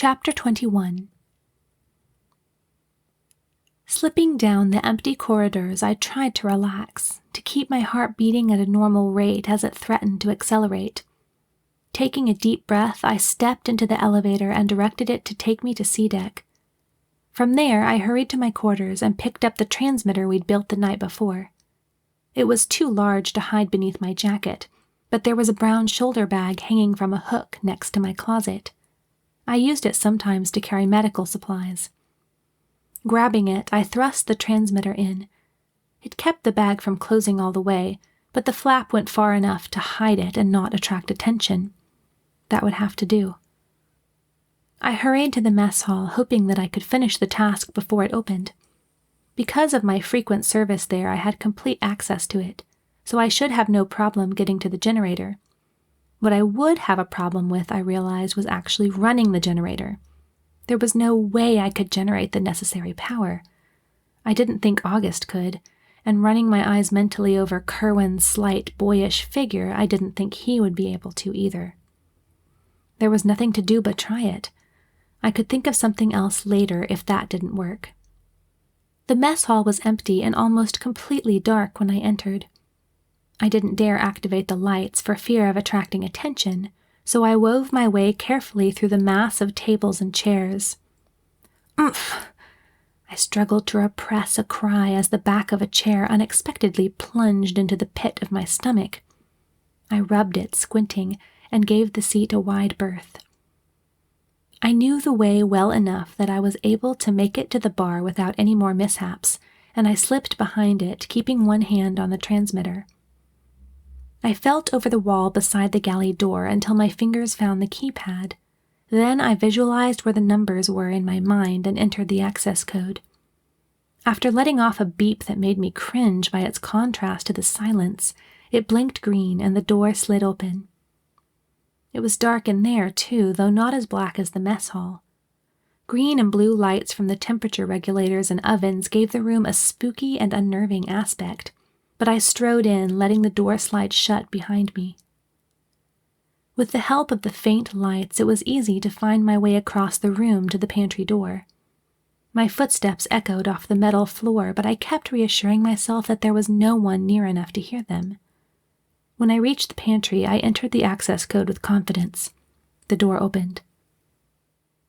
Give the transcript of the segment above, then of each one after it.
Chapter 21. Slipping down the empty corridors, I tried to relax, to keep my heart beating at a normal rate as it threatened to accelerate. Taking a deep breath, I stepped into the elevator and directed it to take me to C-Deck. From there, I hurried to my quarters and picked up the transmitter we'd built the night before. It was too large to hide beneath my jacket, but there was a brown shoulder bag hanging from a hook next to my closet. I used it sometimes to carry medical supplies. Grabbing it, I thrust the transmitter in. It kept the bag from closing all the way, but the flap went far enough to hide it and not attract attention. That would have to do. I hurried to the mess hall, hoping that I could finish the task before it opened. Because of my frequent service there, I had complete access to it, so I should have no problem getting to the generator. What I would have a problem with, I realized, was actually running the generator. There was no way I could generate the necessary power. I didn't think August could, and running my eyes mentally over Kerwin's slight, boyish figure, I didn't think he would be able to either. There was nothing to do but try it. I could think of something else later if that didn't work. The mess hall was empty and almost completely dark when I entered. I didn't dare activate the lights for fear of attracting attention, so I wove my way carefully through the mass of tables and chairs. Oomph! I struggled to repress a cry as the back of a chair unexpectedly plunged into the pit of my stomach. I rubbed it, squinting, and gave the seat a wide berth. I knew the way well enough that I was able to make it to the bar without any more mishaps, and I slipped behind it, keeping one hand on the transmitter. I felt over the wall beside the galley door until my fingers found the keypad. Then I visualized where the numbers were in my mind and entered the access code. After letting off a beep that made me cringe by its contrast to the silence, it blinked green and the door slid open. It was dark in there, too, though not as black as the mess hall. Green and blue lights from the temperature regulators and ovens gave the room a spooky and unnerving aspect, but I strode in, letting the door slide shut behind me. With the help of the faint lights, it was easy to find my way across the room to the pantry door. My footsteps echoed off the metal floor, but I kept reassuring myself that there was no one near enough to hear them. When I reached the pantry, I entered the access code with confidence. The door opened.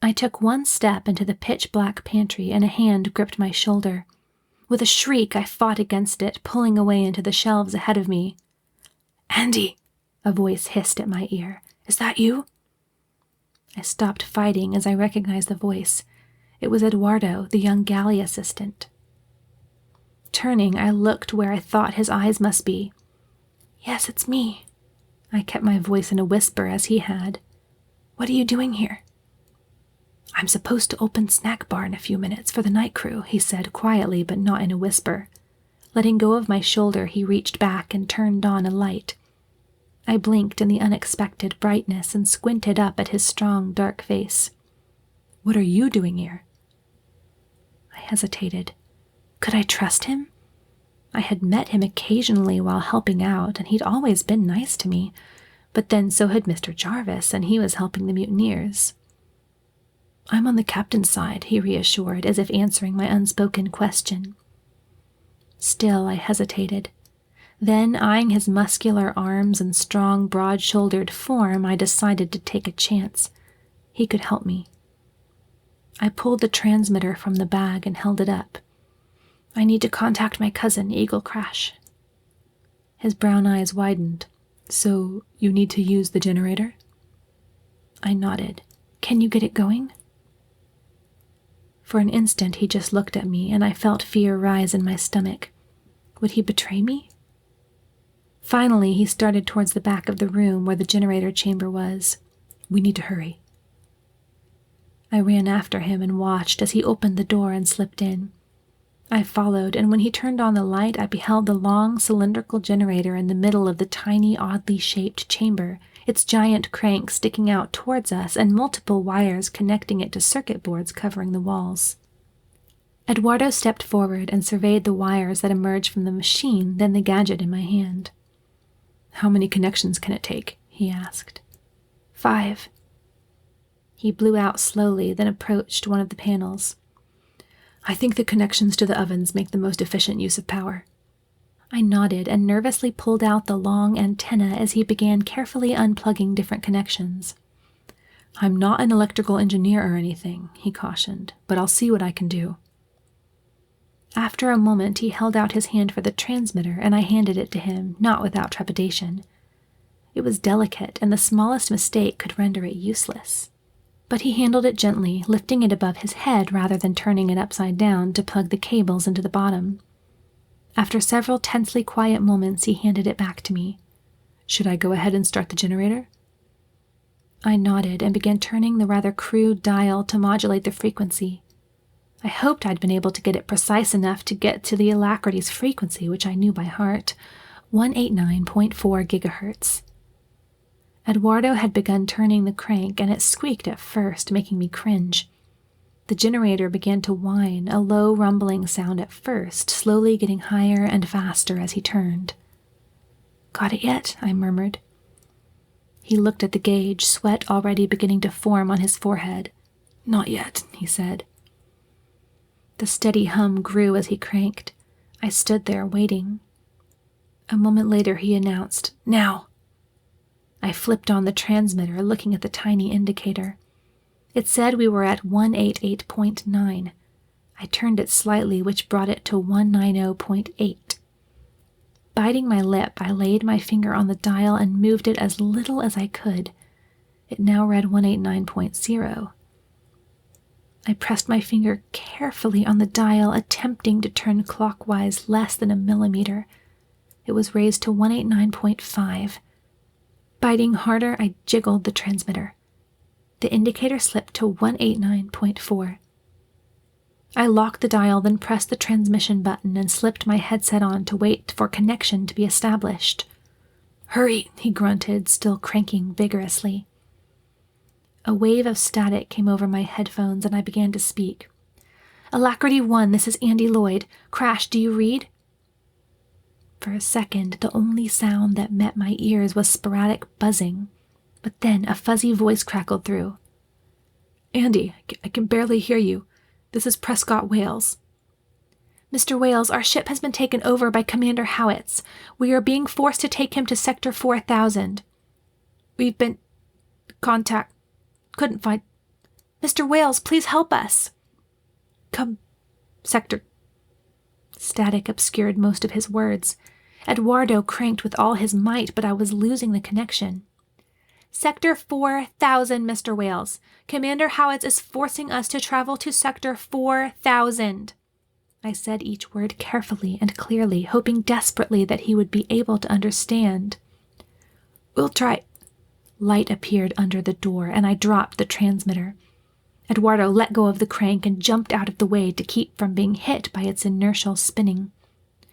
I took one step into the pitch-black pantry, and a hand gripped my shoulder. With a shriek, I fought against it, pulling away into the shelves ahead of me. "Andi!" a voice hissed at my ear. "Is that you?" I stopped fighting as I recognized the voice. It was Eduardo, the young galley assistant. Turning, I looked where I thought his eyes must be. "Yes, it's me." I kept my voice in a whisper as he had. "What are you doing here?" "I'm supposed to open snack bar in a few minutes for the night crew," he said quietly but not in a whisper. Letting go of my shoulder, he reached back and turned on a light. I blinked in the unexpected brightness and squinted up at his strong, dark face. "What are you doing here?" I hesitated. Could I trust him? I had met him occasionally while helping out, and he'd always been nice to me, but then so had Mr. Jarvis, and he was helping the mutineers. "I'm on the captain's side," he reassured, as if answering my unspoken question. Still, I hesitated. Then, eyeing his muscular arms and strong, broad-shouldered form, I decided to take a chance. He could help me. I pulled the transmitter from the bag and held it up. "I need to contact my cousin, Eagle Crash." His brown eyes widened. "So, you need to use the generator?" I nodded. "Can you get it going?" For an instant, he just looked at me, and I felt fear rise in my stomach. Would he betray me? Finally, he started towards the back of the room where the generator chamber was. "We need to hurry." I ran after him and watched as he opened the door and slipped in. I followed, and when he turned on the light, I beheld the long, cylindrical generator in the middle of the tiny, oddly shaped chamber, its giant crank sticking out towards us and multiple wires connecting it to circuit boards covering the walls. Eduardo stepped forward and surveyed the wires that emerged from the machine, then the gadget in my hand. "How many connections can it take?" he asked. 5. He blew out slowly, then approached one of the panels. I think the connections to the ovens make the most efficient use of power. I nodded and nervously pulled out the long antenna as he began carefully unplugging different connections. I'm not an electrical engineer or anything, he cautioned, but I'll see what I can do. After a moment, he held out his hand for the transmitter, and I handed it to him, not without trepidation. It was delicate, and the smallest mistake could render it useless. But he handled it gently, lifting it above his head rather than turning it upside down to plug the cables into the bottom. After several tensely quiet moments, he handed it back to me. Should I go ahead and start the generator? I nodded and began turning the rather crude dial to modulate the frequency. I hoped I'd been able to get it precise enough to get to the Alacrity's frequency, which I knew by heart, 189.4 gigahertz. Eduardo had begun turning the crank, and it squeaked at first, making me cringe. The generator began to whine, a low rumbling sound at first, slowly getting higher and faster as he turned. "Got it yet?" I murmured. He looked at the gauge, sweat already beginning to form on his forehead. "Not yet," he said. The steady hum grew as he cranked. I stood there, waiting. A moment later, he announced, "Now!" I flipped on the transmitter, looking at the tiny indicator. It said we were at 188.9. I turned it slightly, which brought it to 190.8. Biting my lip, I laid my finger on the dial and moved it as little as I could. It now read 189.0. I pressed my finger carefully on the dial, attempting to turn clockwise less than a millimeter. It was raised to 189.5. Biting harder, I jiggled the transmitter. The indicator slipped to 189.4. I locked the dial, then pressed the transmission button and slipped my headset on to wait for connection to be established. "Hurry," he grunted, still cranking vigorously. A wave of static came over my headphones, and I began to speak. "Alacrity 1, this is Andi Lloyd. Crash, do you read?" For a second, the only sound that met my ears was sporadic buzzing, but then a fuzzy voice crackled through. "Andi, I can barely hear you. This is Prescott Wales." "Mr. Wales, our ship has been taken over by Commander Howitz. We are being forced to take him to Sector 4000. We've been... contact... couldn't find... Mr. Wales, please help us." "Come... Sector..." Static obscured most of his words. Eduardo cranked with all his might, but I was losing the connection. "Sector 4000, Mr. Wales. Commander Howitz is forcing us to travel to Sector 4000. I said each word carefully and clearly, hoping desperately that he would be able to understand. "We'll try..." Light appeared under the door, and I dropped the transmitter. Eduardo let go of the crank and jumped out of the way to keep from being hit by its inertial spinning.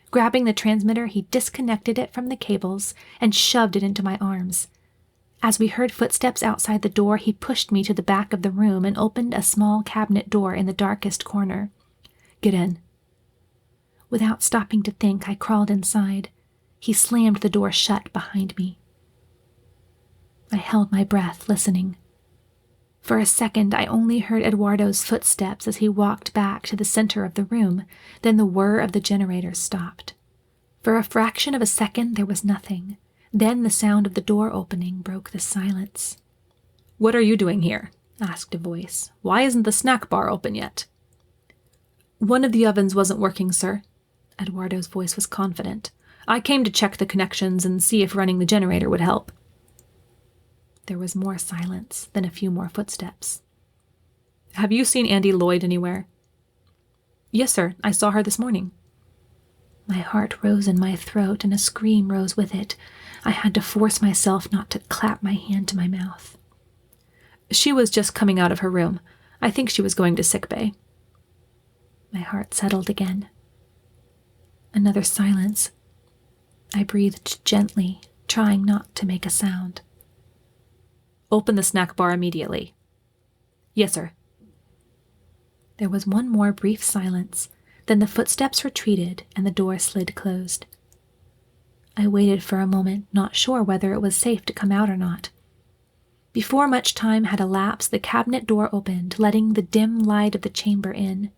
Grabbing the transmitter, he disconnected it from the cables and shoved it into my arms. As we heard footsteps outside the door, he pushed me to the back of the room and opened a small cabinet door in the darkest corner. "Get in." Without stopping to think, I crawled inside. He slammed the door shut behind me. I held my breath, listening. For a second, I only heard Eduardo's footsteps as he walked back to the center of the room. Then the whir of the generator stopped. For a fraction of a second, there was nothing. Then the sound of the door opening broke the silence. "What are you doing here?" asked a voice. "Why isn't the snack bar open yet?" "One of the ovens wasn't working, sir." Eduardo's voice was confident. "I came to check the connections and see if running the generator would help." There was more silence, then a few more footsteps. "Have you seen Andi Lloyd anywhere?" "Yes, sir. I saw her this morning." My heart rose in my throat, and a scream rose with it. I had to force myself not to clap my hand to my mouth. "She was just coming out of her room. I think she was going to sickbay." My heart settled again. Another silence. I breathed gently, trying not to make a sound. "Open the snack bar immediately." "Yes, sir." There was one more brief silence, then the footsteps retreated and the door slid closed. I waited for a moment, not sure whether it was safe to come out or not. Before much time had elapsed, the cabinet door opened, letting the dim light of the chamber in.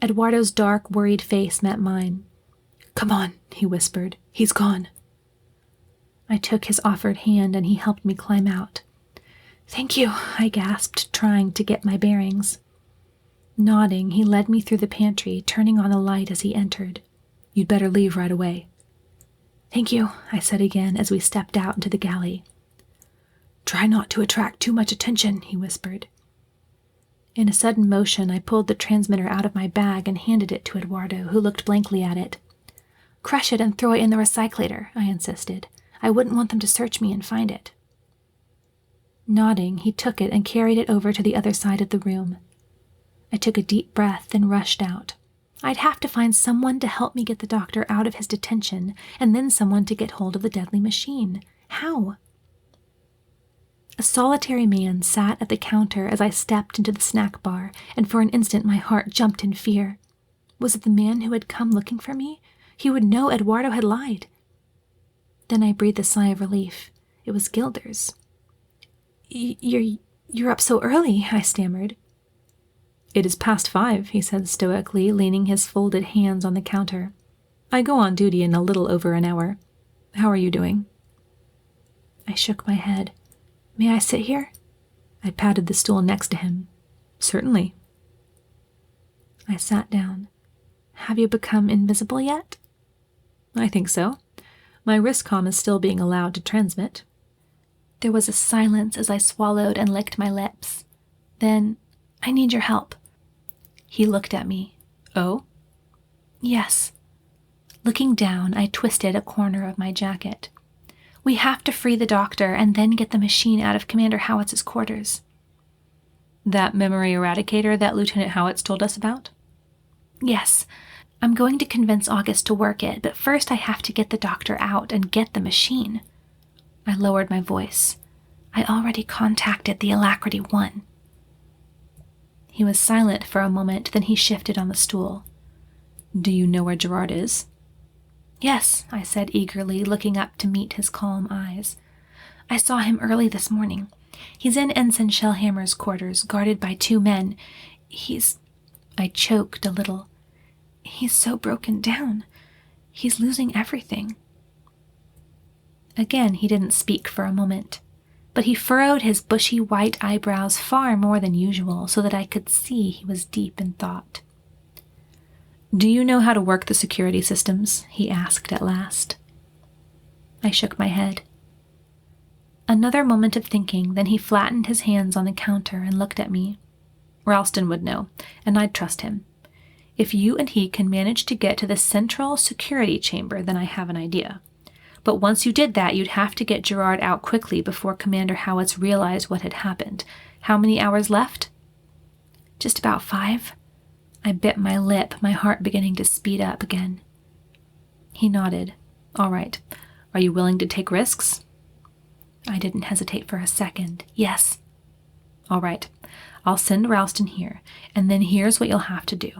Eduardo's dark, worried face met mine. "Come on," he whispered. "He's gone." I took his offered hand and he helped me climb out. "Thank you," I gasped, trying to get my bearings. Nodding, he led me through the pantry, turning on the light as he entered. "You'd better leave right away." "Thank you," I said again as we stepped out into the galley. "Try not to attract too much attention," he whispered. In a sudden motion, I pulled the transmitter out of my bag and handed it to Eduardo, who looked blankly at it. "Crush it and throw it in the recyclator," I insisted. "I wouldn't want them to search me and find it." Nodding, he took it and carried it over to the other side of the room. I took a deep breath, then rushed out. I'd have to find someone to help me get the doctor out of his detention, and then someone to get hold of the deadly machine. How? A solitary man sat at the counter as I stepped into the snack bar, and for an instant my heart jumped in fear. Was it the man who had come looking for me? He would know Eduardo had lied. Then I breathed a sigh of relief. It was Gilders. You're up so early," I stammered. "It is past 5, he said stoically, leaning his folded hands on the counter. "I go on duty in a little over an hour. How are you doing?" I shook my head. "May I sit here?" I patted the stool next to him. "Certainly." I sat down. "Have you become invisible yet?" "I think so. My wristcom is still being allowed to transmit." There was a silence as I swallowed and licked my lips. Then, "I need your help." He looked at me. "Oh?" "Yes." Looking down, I twisted a corner of my jacket. "We have to free the doctor and then get the machine out of Commander Howitz's quarters." "That memory eradicator that Lieutenant Howitz told us about?" "Yes. I'm going to convince August to work it, but first I have to get the doctor out and get the machine." I lowered my voice. "I already contacted the Alacrity 1. He was silent for a moment, then he shifted on the stool. "Do you know where Gerard is?" "Yes," I said eagerly, looking up to meet his calm eyes. "I saw him early this morning. He's in Ensign Shellhammer's quarters, guarded by 2 men. I choked a little. "He's so broken down. He's losing everything." Again, he didn't speak for a moment, but he furrowed his bushy white eyebrows far more than usual so that I could see he was deep in thought. "Do you know how to work the security systems?" he asked at last. I shook my head. Another moment of thinking, then he flattened his hands on the counter and looked at me. "Ralston would know, and I'd trust him. If you and he can manage to get to the central security chamber, then I have an idea. But once you did that, you'd have to get Gerard out quickly before Commander Howitz realized what had happened. How many hours left?" "Just about 5. I bit my lip, my heart beginning to speed up again. He nodded. "All right. Are you willing to take risks?" I didn't hesitate for a second. "Yes." "All right. I'll send Ralston here, and then here's what you'll have to do.